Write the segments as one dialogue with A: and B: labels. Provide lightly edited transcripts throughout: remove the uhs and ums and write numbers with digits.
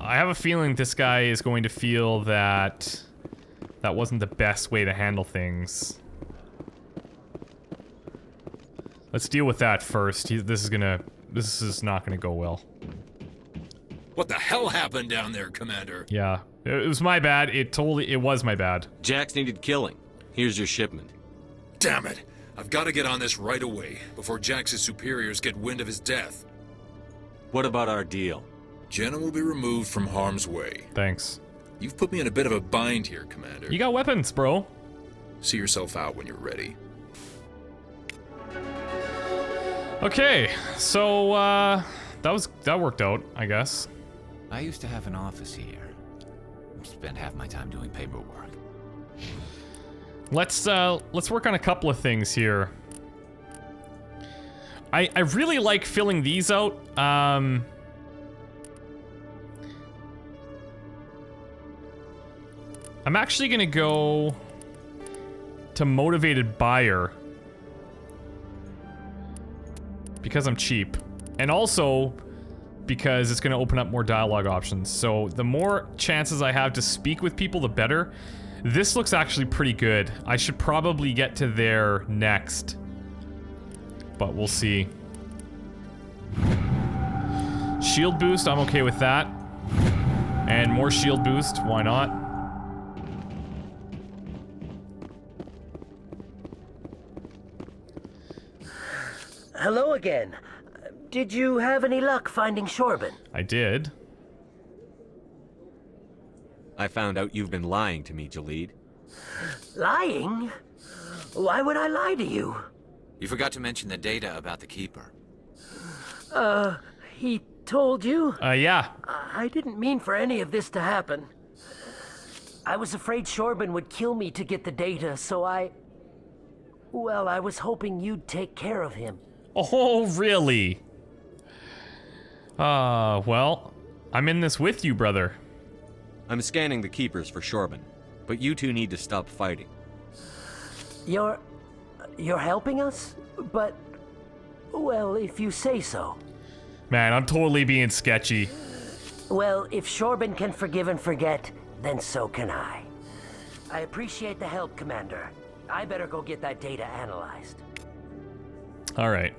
A: I have a feeling this guy is going to feel that that wasn't the best way to handle things. Let's deal with that first. This is not gonna go well.
B: What the hell happened down there, Commander?
A: Yeah, it was my bad. It was my bad.
C: Jax needed killing. Here's your shipment.
B: Damn it! I've got to get on this right away, before Jax's superiors get wind of his death.
C: What about our deal?
B: Jenna will be removed from harm's way.
A: Thanks.
B: You've put me in a bit of a bind here, Commander.
A: You got weapons, bro.
B: See yourself out when you're ready.
A: Okay, so that worked out, I guess.
D: I used to have an office here. Spent half my time doing paperwork.
A: Let's work on a couple of things here. I really like filling these out. I'm actually gonna go to motivated buyer because I'm cheap, and also because it's gonna open up more dialogue options. So the more chances I have to speak with people, the better. This looks actually pretty good. I should probably get to there next, but we'll see. Shield boost, I'm okay with that. And more shield boost, why not?
E: Hello again. Did you have any luck finding Shorben?
A: I did.
C: I found out you've been lying to me, Jalid.
E: Lying? Why would I lie to you?
D: You forgot to mention the data about the Keeper.
E: He told you?
A: Yeah.
E: I didn't mean for any of this to happen. I was afraid Shorben would kill me to get the data, so well, I was hoping you'd take care of him.
A: Oh, really? Well, I'm in this with you, brother.
C: I'm scanning the Keepers for Shorben, but you two need to stop fighting.
E: You're helping us? But, well, if you say so.
A: Man, I'm totally being sketchy.
E: Well, if Shorben can forgive and forget, then so can I. I appreciate the help, Commander. I better go get that data analyzed.
A: Alright.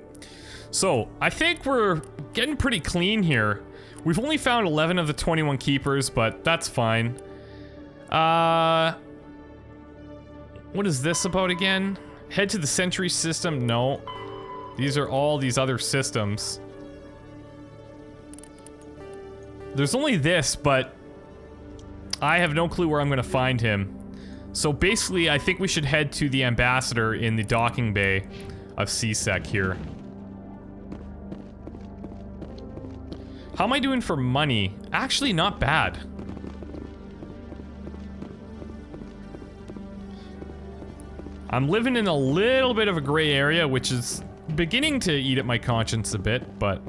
A: So, I think we're getting pretty clean here. We've only found 11 of the 21 keepers, but that's fine. What is this about again? Head to the Sentry system? No. These are all these other systems. There's only this, but I have no clue where I'm gonna find him. So basically, I think we should head to the ambassador in the docking bay of CSEC here. How am I doing for money? Actually, not bad. I'm living in a little bit of a gray area, which is beginning to eat at my conscience a bit, but...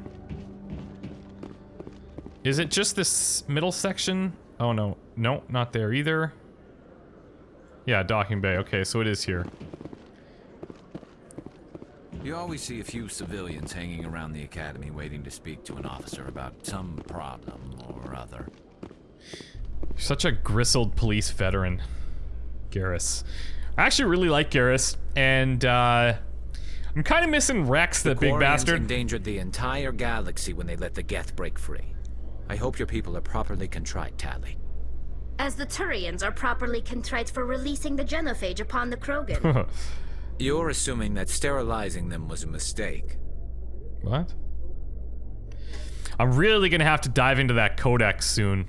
A: Is it just this middle section? Oh no. No, not there either. Yeah, docking bay. Okay, so it is here.
D: You always see a few civilians hanging around the academy waiting to speak to an officer about some problem or other.
A: You're such a grizzled police veteran, Garrus. I actually really like Garrus, and I'm kind of missing Rex, the big bastard.
D: Endangered the entire galaxy when they let the Geth break free. I hope your people are properly contrite, Tali.
F: As the Turians are properly contrite for releasing the genophage upon the Krogan.
D: You're assuming that sterilizing them was a mistake.
A: What? I'm really gonna have to dive into that codex soon.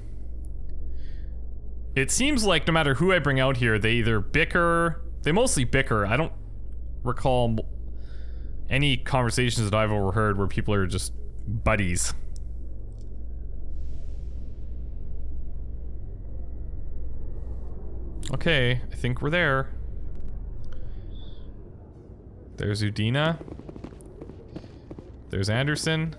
A: It seems like no matter who I bring out here, they either bicker... They mostly bicker. I don't recall any conversations that I've overheard where people are just buddies. Okay, I think we're there. There's Udina. There's Anderson.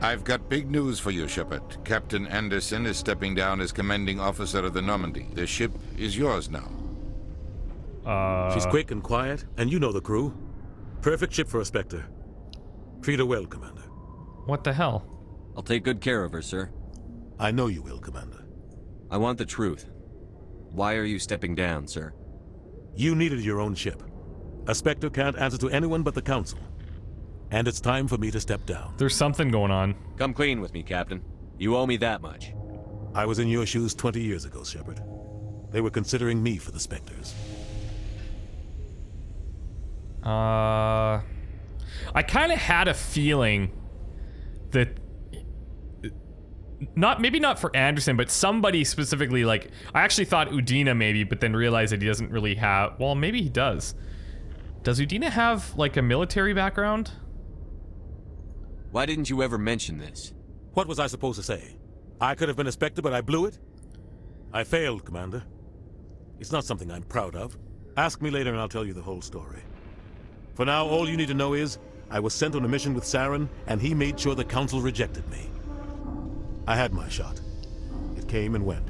G: I've got big news for you, Shepard. Captain Anderson is stepping down as commanding officer of the Normandy. The ship is yours now.
H: She's quick and quiet, and you know the crew. Perfect ship for a Spectre. Treat her well, Commander.
A: What the hell?
C: I'll take good care of her, sir.
H: I know you will, Commander.
C: I want the truth. Why are you stepping down, sir?
H: You needed your own ship. A Spectre can't answer to anyone but the Council. And it's time for me to step down.
A: There's something going on.
C: Come clean with me, Captain. You owe me that much.
H: I was in your shoes 20 years ago, Shepard. They were considering me for the Spectres.
A: I kind of had a feeling that maybe not for Anderson, but somebody specifically, like, I actually thought Udina maybe, but then realized that he doesn't really have, well, maybe he does. Does Udina have, like, a military background?
C: Why didn't you ever mention this?
H: What was I supposed to say? I could have been a Spectre, but I blew it? I failed, Commander. It's not something I'm proud of. Ask me later and I'll tell you the whole story. For now, all you need to know is, I was sent on a mission with Saren, and he made sure the Council rejected me. I had my shot. It came and went.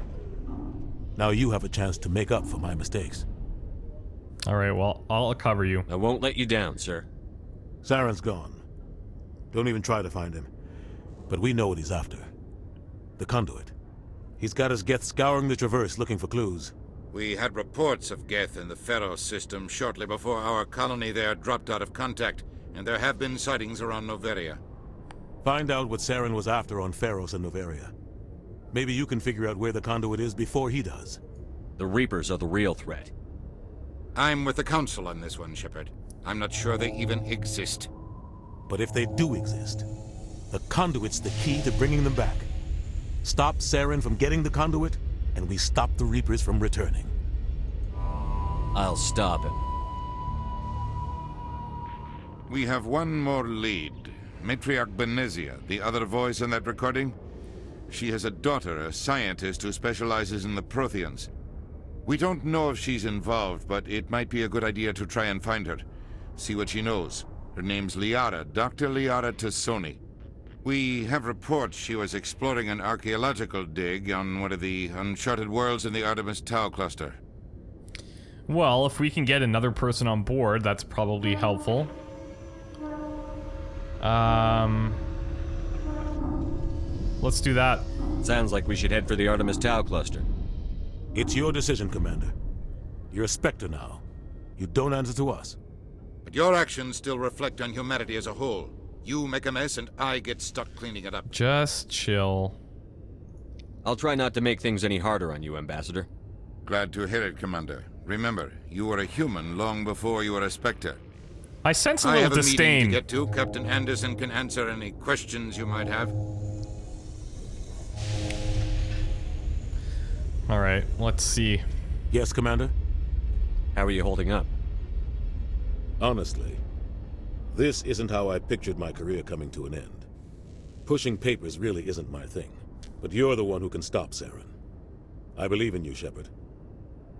H: Now you have a chance to make up for my mistakes.
A: Alright, well, I'll cover you.
C: I won't let you down, sir.
H: Saren's gone. Don't even try to find him. But we know what he's after. The conduit. He's got his Geth scouring the Traverse looking for clues.
G: We had reports of Geth in the Pharos system shortly before our colony there dropped out of contact, and there have been sightings around Noveria.
H: Find out what Saren was after on Pharos and Noveria. Maybe you can figure out where the conduit is before he does.
C: The Reapers are the real threat.
G: I'm with the Council on this one, Shepard. I'm not sure they even exist.
H: But if they do exist, the conduit's the key to bringing them back. Stop Saren from getting the conduit, and we stop the Reapers from returning.
C: I'll stop him.
G: We have one more lead. Matriarch Benezia, the other voice in that recording. She has a daughter, a scientist who specializes in the Protheans. We don't know if she's involved, but it might be a good idea to try and find her. See what she knows. Her name's Liara, Dr. Liara Tassoni. We have reports she was exploring an archaeological dig on one of the uncharted worlds in the Artemis Tau cluster.
A: Well, if we can get another person on board, that's probably helpful. Let's do that.
C: Sounds like we should head for the Artemis Tau cluster.
H: It's your decision, Commander. You're a Spectre now. You don't answer to us.
G: But your actions still reflect on humanity as a whole. You make a mess and I get stuck cleaning it up.
A: Just chill.
C: I'll try not to make things any harder on you, Ambassador.
G: Glad to hear it, Commander. Remember, you were a human long before you were a Spectre.
A: I sense a
G: I
A: little
G: have a meeting
A: disdain.
G: to get to. Captain Anderson can answer any questions you might have.
A: Alright, let's see.
H: Yes, Commander?
C: How are you holding up?
H: Honestly, this isn't how I pictured my career coming to an end. Pushing papers really isn't my thing, but you're the one who can stop Saren. I believe in you, Shepard.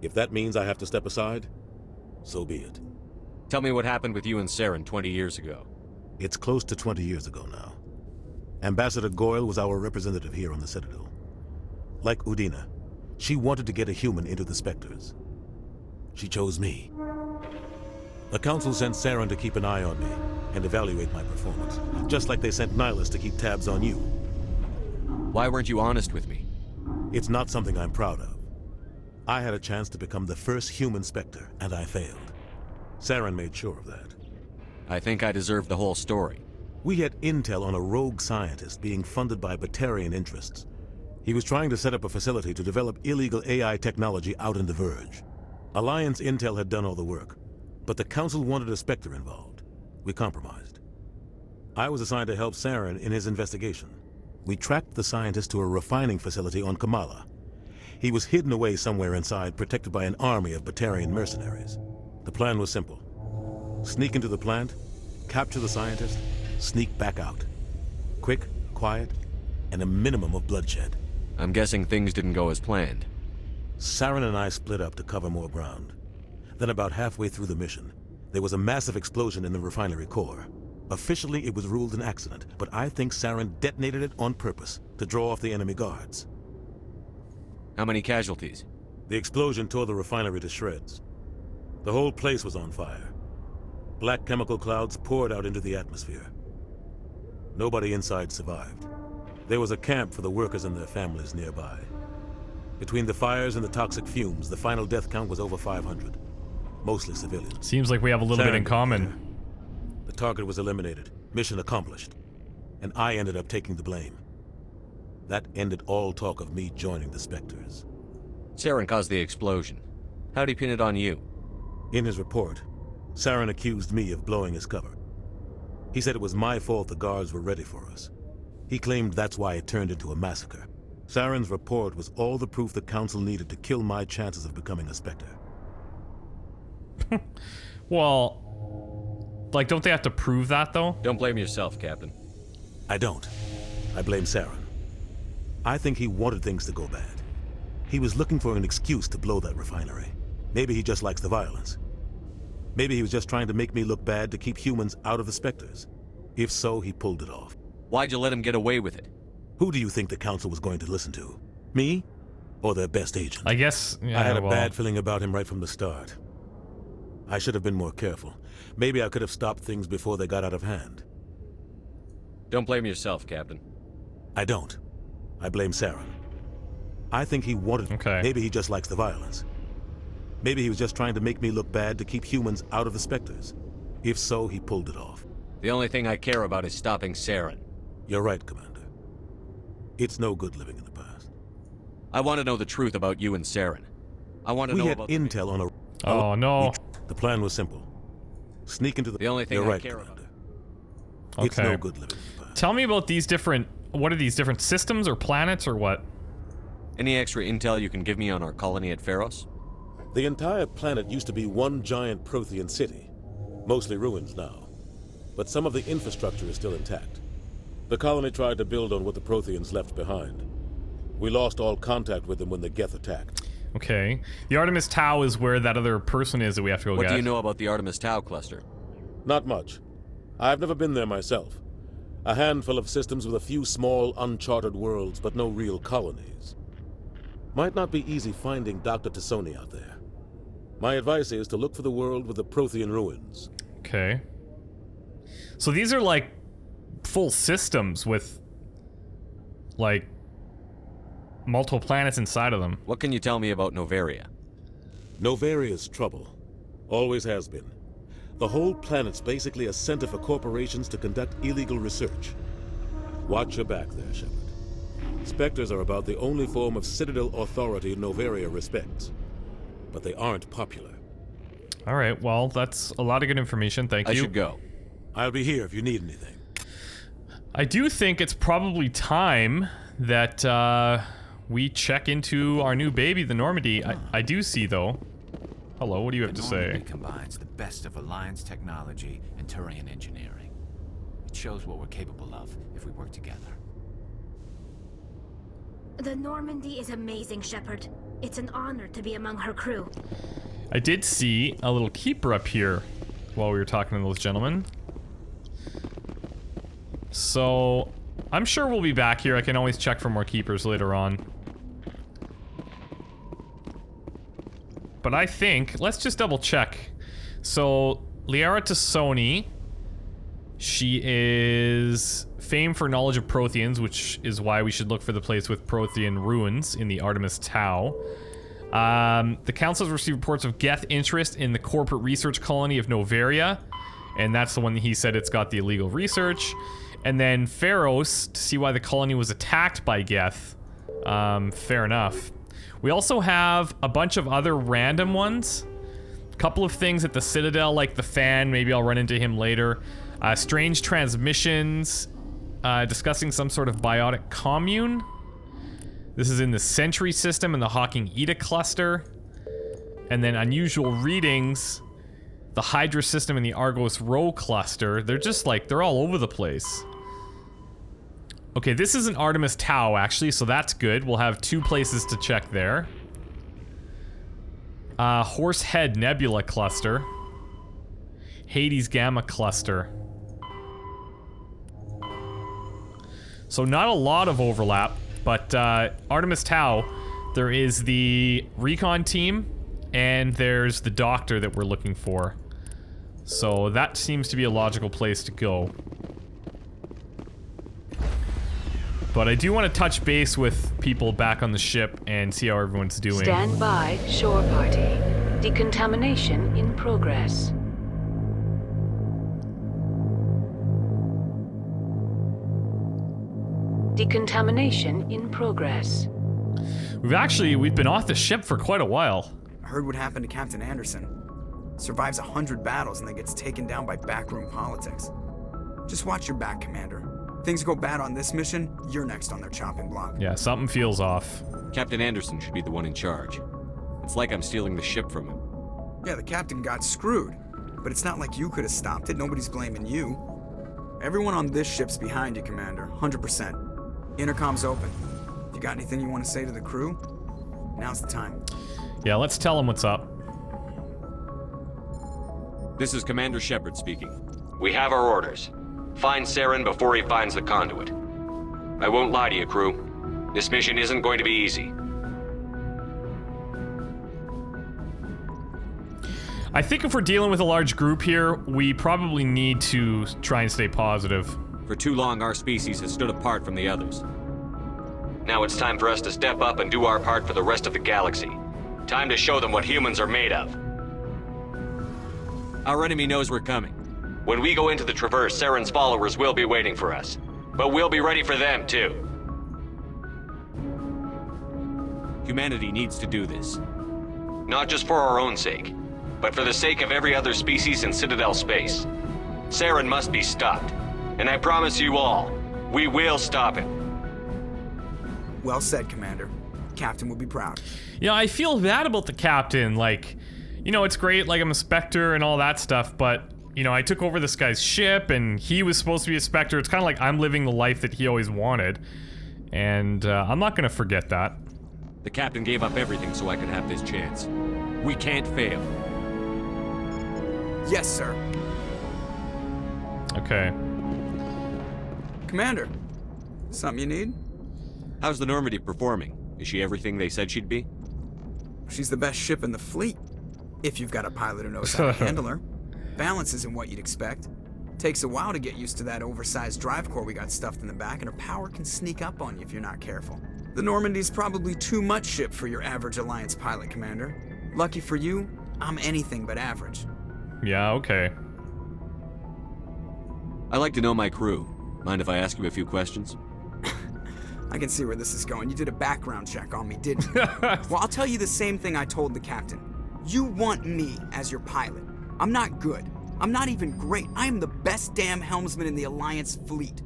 H: If that means I have to step aside, so be it.
C: Tell me what happened with you and Saren 20 years ago.
H: It's close to 20 years ago now. Ambassador Goyle was our representative here on the Citadel. Like Udina, she wanted to get a human into the Spectres. She chose me. The Council sent Saren to keep an eye on me and evaluate my performance, just like they sent Nihilus to keep tabs on you.
C: Why weren't you honest with me?
H: It's not something I'm proud of. I had a chance to become the first human Spectre, and I failed. Saren made sure of that.
C: I think I deserve the whole story.
H: We had intel on a rogue scientist being funded by Batarian interests. He was trying to set up a facility to develop illegal AI technology out in the Verge. Alliance intel had done all the work, but the Council wanted a Spectre involved. We compromised. I was assigned to help Saren in his investigation. We tracked the scientist to a refining facility on Kamala. He was hidden away somewhere inside, protected by an army of Batarian mercenaries. The plan was simple. Sneak into the plant, capture the scientist, sneak back out. Quick, quiet, and a minimum of bloodshed.
C: I'm guessing things didn't go as planned.
H: Saren and I split up to cover more ground. Then about halfway through the mission, there was a massive explosion in the refinery core. Officially, it was ruled an accident, but I think Saren detonated it on purpose to draw off the enemy guards.
C: How many casualties?
H: The explosion tore the refinery to shreds. The whole place was on fire. Black chemical clouds poured out into the atmosphere. Nobody inside survived. There was a camp for the workers and their families nearby. Between the fires and the toxic fumes, the final death count was over 500. Mostly civilians.
A: Seems like we have a little bit in common.
H: The target was eliminated. Mission accomplished. And I ended up taking the blame. That ended all talk of me joining the Spectres.
C: Saren caused the explosion. How'd he pin it on you?
H: In his report, Saren accused me of blowing his cover. He said it was my fault the guards were ready for us. He claimed that's why it turned into a massacre. Saren's report was all the proof the Council needed to kill my chances of becoming a Spectre.
A: Well, like, don't they have to prove that, though?
C: Don't blame yourself, Captain.
H: I don't. I blame Saren. I think he wanted things to go bad. He was looking for an excuse to blow that refinery. Maybe he just likes the violence. Maybe he was just trying to make me look bad to keep humans out of the Spectres. If so, he pulled it off.
C: Why'd you let him get away with it?
H: Who do you think the Council was going to listen to? Me? Or their best agent?
A: I guess, yeah,
H: I had a
A: well,
H: bad feeling about him right from the start. I should have been more careful. Maybe I could have stopped things before they got out of hand.
C: Don't blame yourself, Captain.
H: I don't. I blame Saren. I think he wanted...
A: Okay.
H: Maybe he just likes the violence. Maybe he was just trying to make me look bad to keep humans out of the Spectres. If so, he pulled it off.
C: The only thing I care about is stopping Saren.
H: You're right, Commander. It's no good living in the past.
C: I want to know the truth about you and Saren. I want to know
H: We had
C: about
H: intel on a...
A: Oh, no.
H: The plan was simple. Sneak into the...
C: The only thing
H: You're
C: I
H: right,
C: care
H: Commander.
A: Okay.
H: It's no good living in the past.
A: Tell me about these different... What are these, different systems or planets or what?
C: Any extra intel you can give me on our colony at Pharos?
H: The entire planet used to be one giant Prothean city. Mostly ruins now. But some of the infrastructure is still intact. The colony tried to build on what the Protheans left behind. We lost all contact with them when the Geth attacked.
A: Okay. The Artemis Tau is where that other person is that we have to go
C: What
A: get.
C: do you know about the Artemis Tau cluster?
H: Not much. I've never been there myself. A handful of systems with a few small, uncharted worlds, but no real colonies. Might not be easy finding Dr. Tassoni out there. My advice is to look for the world with the Prothean ruins.
A: Okay. So these are like full systems with like multiple planets inside of them.
C: What can you tell me about Noveria?
H: Novaria's trouble. Always has been. The whole planet's basically a center for corporations to conduct illegal research. Watch your back there, Shepard. Spectres are about the only form of Citadel authority Noveria respects. But they aren't popular.
A: Alright, well, that's a lot of good information, thank you.
C: I should go.
H: I'll be here if you need anything.
A: I do think it's probably time that we check into our new baby, the Normandy. I do see, though. Hello, what do you have to say?
D: Normandy combines the best of Alliance technology and Turian engineering. It shows what we're capable of if we work together.
F: The Normandy is amazing, Shepard. It's an honor to be among her crew.
A: I did see a little keeper up here while we were talking to those gentlemen. So, I'm sure we'll be back here. I can always check for more keepers later on. But I think, let's just double check. So, Liara Tassoni, she is famed for knowledge of Protheans, which is why we should look for the place with Prothean ruins in the Artemis Tau. The Council has received reports of Geth interest in the corporate research colony of Noveria, and that's the one that he said it's got the illegal research. And then Pharos, to see why the colony was attacked by Geth. Fair enough. We also have a bunch of other random ones. A couple of things at the Citadel, like the fan. Maybe I'll run into him later. Strange transmissions. Discussing some sort of biotic commune. This is in the Sentry system and the Hawking Eta cluster. And then unusual readings. The Hydra system and the Argos Rho cluster. They're just like, they're all over the place. Okay, this is an Artemis Tau, actually, so that's good. We'll have 2 places to check there. Horsehead Nebula cluster. Hades Gamma cluster. So not a lot of overlap, but Artemis Tau, there is the recon team, and there's the doctor that we're looking for. So that seems to be a logical place to go. But I do want to touch base with people back on the ship and see how everyone's doing.
I: Stand by, shore party. Decontamination in progress. Decontamination in progress.
A: We've been off the ship for quite a while.
J: I heard what happened to Captain Anderson. Survives 100 battles and then gets taken down by backroom politics. Just watch your back, Commander. Things go bad on this mission, you're next on their chopping block.
A: Yeah, something feels off.
C: Captain Anderson should be the one in charge. It's like I'm stealing the ship from him.
J: Yeah, the captain got screwed. But it's not like you could have stopped it. Nobody's blaming you. Everyone on this ship's behind you, Commander. 100%. Intercom's open. If you got anything you want to say to the crew, now's the time.
A: Yeah, let's tell him what's up.
C: This is Commander Shepard speaking. We have our orders. Find Saren before he finds the conduit. I won't lie to you, crew. This mission isn't going to be easy.
A: I think if we're dealing with a large group here, we probably need to try and stay positive.
C: For too long, our species has stood apart from the others. Now it's time for us to step up and do our part for the rest of the galaxy. Time to show them what humans are made of. Our enemy knows we're coming. When we go into the Traverse, Saren's followers will be waiting for us. But we'll be ready for them, too. Humanity needs to do this. Not just for our own sake, but for the sake of every other species in Citadel space. Saren must be stopped. And I promise you all, we will stop him.
J: Well said, Commander. Captain will be proud.
A: Yeah, I feel bad about the captain. Like, you know, it's great, like I'm a Spectre and all that stuff, but, you know, I took over this guy's ship and he was supposed to be a Spectre. It's kind of like I'm living the life that he always wanted. And I'm not going to forget that.
C: The captain gave up everything so I could have this chance. We can't fail.
J: Yes, sir.
A: Okay.
J: Commander, something you need?
C: How's the Normandy performing? Is she everything they said she'd be?
J: She's the best ship in the fleet. If you've got a pilot who knows how to handle her. Balance isn't what you'd expect. Takes a while to get used to that oversized drive core we got stuffed in the back, and her power can sneak up on you if you're not careful. The Normandy's probably too much ship for your average Alliance pilot, Commander. Lucky for you, I'm anything but average.
A: Yeah, okay.
C: I like to know my crew. Mind if I ask you a few questions?
J: I can see where this is going. You did a background check on me, didn't you? Well, I'll tell you the same thing I told the captain. You want me as your pilot. I'm not good. I'm not even great. I am the best damn helmsman in the Alliance fleet.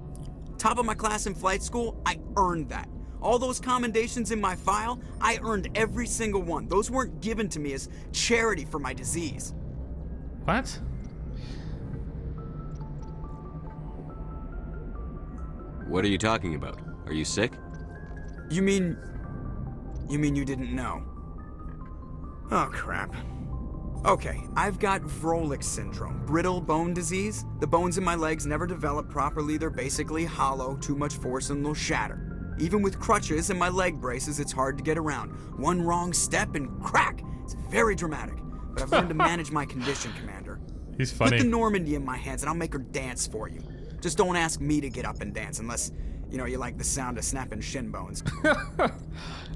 J: Top of my class in flight school, I earned that. All those commendations in my file, I earned every single one. Those weren't given to me as charity for my disease.
A: What?
C: What are you talking about? Are you sick?
J: You mean you didn't know? Oh, crap. Okay, I've got Vrolik syndrome, brittle bone disease. The bones in my legs never develop properly. They're basically hollow, too much force and they'll shatter. Even with crutches and my leg braces, it's hard to get around. One wrong step and crack! It's very dramatic. But I've learned to manage my condition, Commander.
A: He's funny.
J: Put the Normandy in my hands and I'll make her dance for you. Just don't ask me to get up and dance unless, you know, you like the sound of snapping shin bones.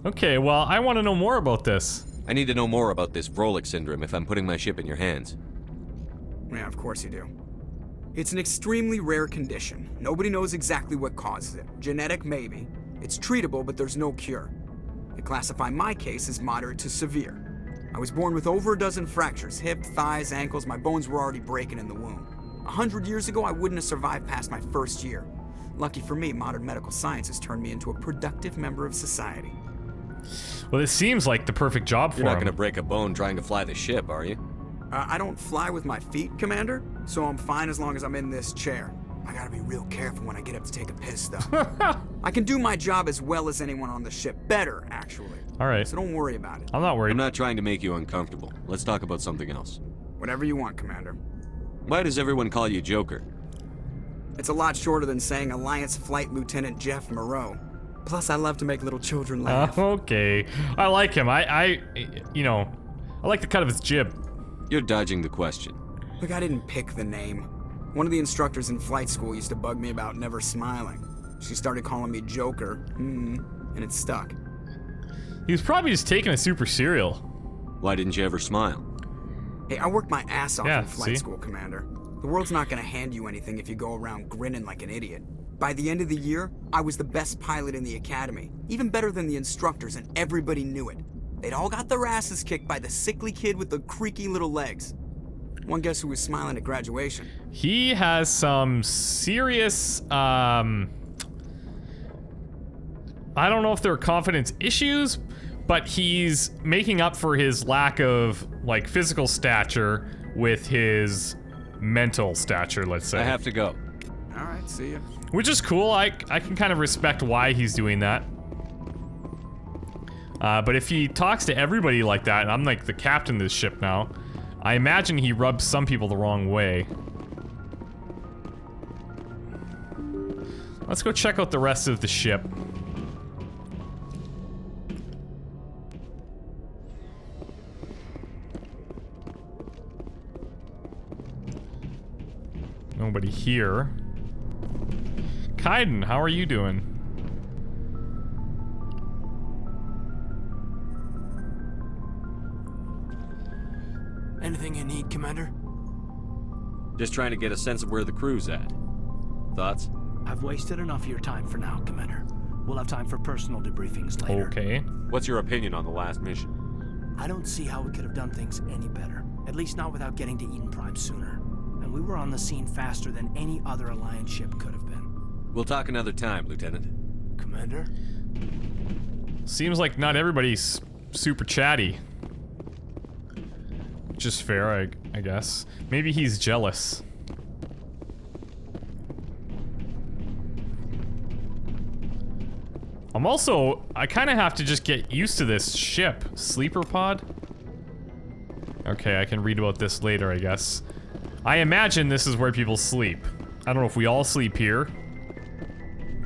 A: Okay, well, I want to know more about this.
C: I need to know more about this Vrolik syndrome if I'm putting my ship in your hands.
J: Yeah, of course you do. It's an extremely rare condition. Nobody knows exactly what causes it. Genetic, maybe. It's treatable, but there's no cure. They classify my case as moderate to severe. I was born with over a dozen fractures, hip, thighs, ankles. My bones were already breaking in the womb. 100 years ago, I wouldn't have survived past my first year. Lucky for me, modern medical science has turned me into a productive member of society.
A: Well, this seems like the perfect job for him.
C: You're not going to break a bone trying to fly the ship, are you?
J: I don't fly with my feet, Commander, so I'm fine as long as I'm in this chair. I gotta be real careful when I get up to take a piss, though. I can do my job as well as anyone on the ship. Better, actually.
A: All right.
J: So don't worry about it.
A: I'm not worried.
C: I'm not trying to make you uncomfortable. Let's talk about something else.
J: Whatever you want, Commander.
C: Why does everyone call you Joker?
J: It's a lot shorter than saying Alliance Flight Lieutenant Jeff Moreau. Plus, I love to make little children laugh.
A: Okay. I like him. You know, I like the cut of his jib.
C: You're dodging the question.
J: Look, I didn't pick the name. One of the instructors in flight school used to bug me about never smiling. She started calling me Joker, and it stuck.
A: He was probably just taking it super serial.
C: Why didn't you ever smile?
J: Hey, I worked my ass off
A: Yeah,
J: in flight
A: see?
J: school, Commander. The world's not gonna hand you anything if you go around grinning like an idiot. By the end of the year, I was the best pilot in the academy, even better than the instructors, and everybody knew it. They'd all got their asses kicked by the sickly kid with the creaky little legs. One guess who was smiling at graduation?
A: He has some serious, I don't know if they're confidence issues, but he's making up for his lack of, like, physical stature with his mental stature, let's say.
C: I have to go.
J: All right, see ya.
A: Which is cool. I can kind of respect why he's doing that. But if he talks to everybody like that, and I'm like the captain of this ship now, I imagine he rubs some people the wrong way. Let's go check out the rest of the ship. Nobody here. Kaiden, how are you doing?
K: Anything you need, Commander?
C: Just trying to get a sense of where the crew's at. Thoughts?
K: I've wasted enough of your time for now, Commander. We'll have time for personal debriefings later.
A: Okay.
C: What's your opinion on the last mission?
K: I don't see how we could have done things any better. At least not without getting to Eden Prime sooner. And we were on the scene faster than any other Alliance ship could have been.
C: We'll talk another time, Lieutenant.
K: Commander?
A: Seems like not everybody's super chatty. Which is fair, I guess. Maybe he's jealous. I kind of have to just get used to this ship. Sleeper pod? Okay, I can read about this later, I guess. I imagine this is where people sleep. I don't know if we all sleep here,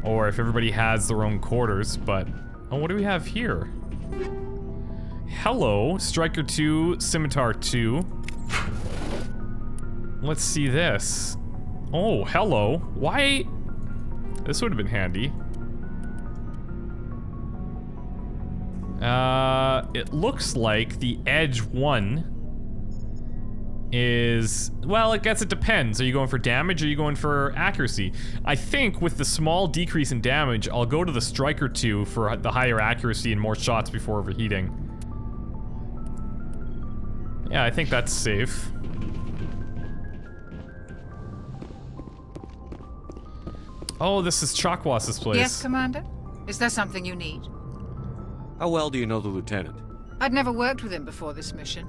A: or if everybody has their own quarters, but... Oh, what do we have here? Hello, Striker 2, Scimitar 2. Let's see this. Oh, hello. Why? This would have been handy. It looks like the Edge 1 is... Well, I guess it depends. Are you going for damage or are you going for accuracy? I think with the small decrease in damage, I'll go to the Striker 2 for the higher accuracy and more shots before overheating. Yeah, I think that's safe. Oh, this is Chakwas' place.
L: Yes, Commander? Is there something you need?
C: How well do you know the Lieutenant?
L: I'd never worked with him before this mission.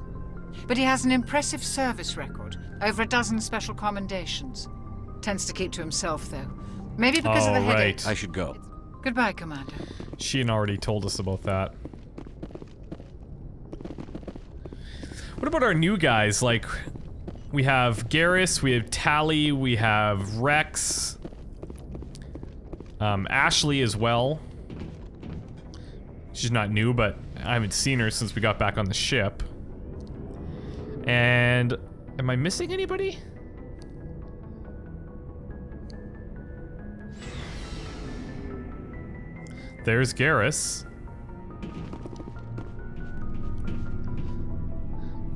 L: But he has an impressive service record. Over a dozen special commendations. Tends to keep to himself, though. Maybe because of the headache.
C: I should go.
L: Goodbye, Commander.
A: Sheehan already told us about that. What about our new guys? Like, we have Garrus, we have Tally, we have Rex. Ashley as well. She's not new, but I haven't seen her since we got back on the ship. And... am I missing anybody? There's Garrus.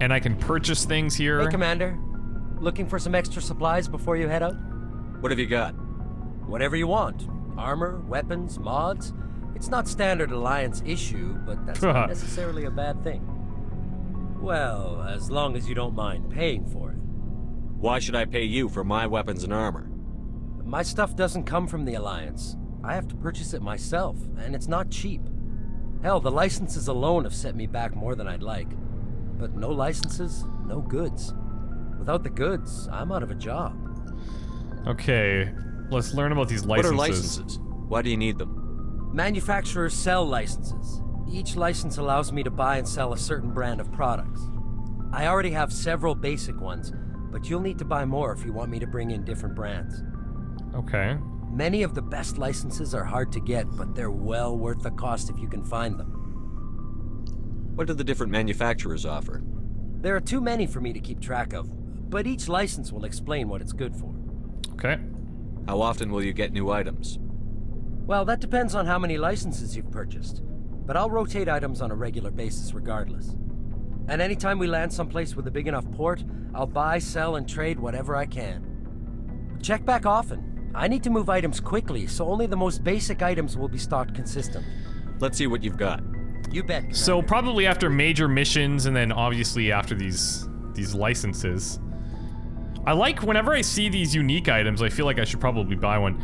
A: And I can purchase things here.
M: Hey, Commander. Looking for some extra supplies before you head out?
C: What have you got?
M: Whatever you want. Armor, weapons, mods. It's not standard Alliance issue, but that's not necessarily a bad thing. Well, as long as you don't mind paying for it.
C: Why should I pay you for my weapons and armor?
M: My stuff doesn't come from the Alliance. I have to purchase it myself, and it's not cheap. Hell, the licenses alone have set me back more than I'd like. But no licenses, no goods. Without the goods, I'm out of a job.
A: Okay, let's learn about these licenses.
C: What are licenses? Why do you need them?
M: Manufacturers sell licenses. Each license allows me to buy and sell a certain brand of products. I already have several basic ones, but you'll need to buy more if you want me to bring in different brands.
A: Okay.
M: Many of the best licenses are hard to get, but they're well worth the cost if you can find them.
C: What do the different manufacturers offer?
M: There are too many for me to keep track of, but each license will explain what it's good for.
A: Okay.
C: How often will you get new items?
M: Well, that depends on how many licenses you've purchased. But I'll rotate items on a regular basis regardless. And anytime we land someplace with a big enough port, I'll buy, sell, and trade whatever I can. Check back often. I need to move items quickly, so only the most basic items will be stocked consistent.
N: Let's see what you've got.
M: You bet, Commander.
A: So probably after major missions, and then obviously after these licenses. I like whenever I see these unique items, I feel like I should probably buy one.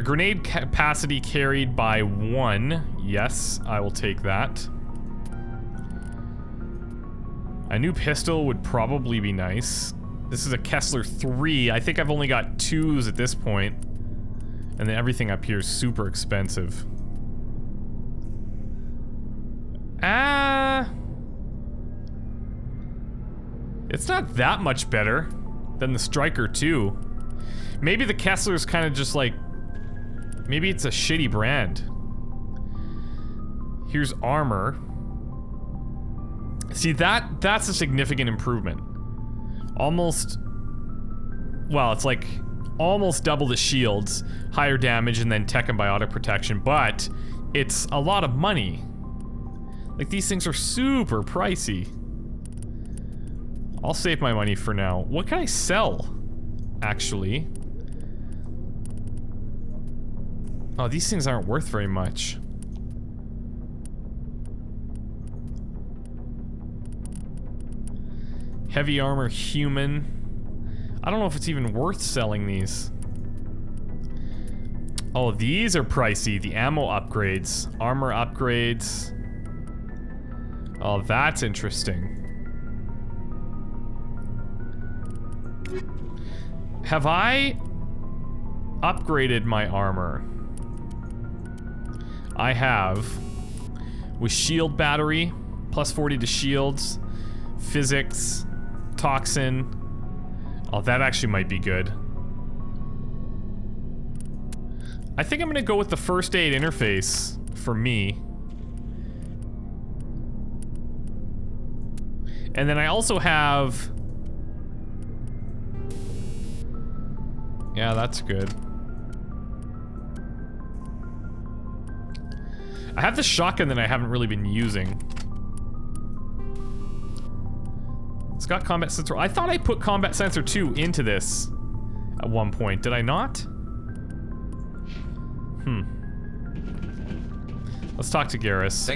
A: Grenade capacity carried by 1. Yes, I will take that. A new pistol would probably be nice. This is a Kessler 3. I think I've only got 2s at this point. And then everything up here is super expensive. It's not that much better than the Striker 2. Maybe the Kessler's kind of just like... Maybe it's a shitty brand. Here's armor. See, that's a significant improvement. Almost... Well, it's like almost double the shields, higher damage, and then tech and biotic protection, but it's a lot of money. Like, these things are super pricey. I'll save my money for now. What can I sell, actually? Oh, these things aren't worth very much. Heavy armor human. I don't know if it's even worth selling these. Oh, these are pricey. The ammo upgrades. Armor upgrades. Oh, that's interesting. Have I upgraded my armor? I have. With shield battery, plus 40 to shields, physics, toxin. Oh, that actually might be good. I think I'm gonna go with the first aid interface for me. And then I also have... Yeah, that's good. I have the shotgun that I haven't really been using. It's got combat sensor. I thought I put combat sensor 2 into this at one point. Did I not? Let's talk to Garrus.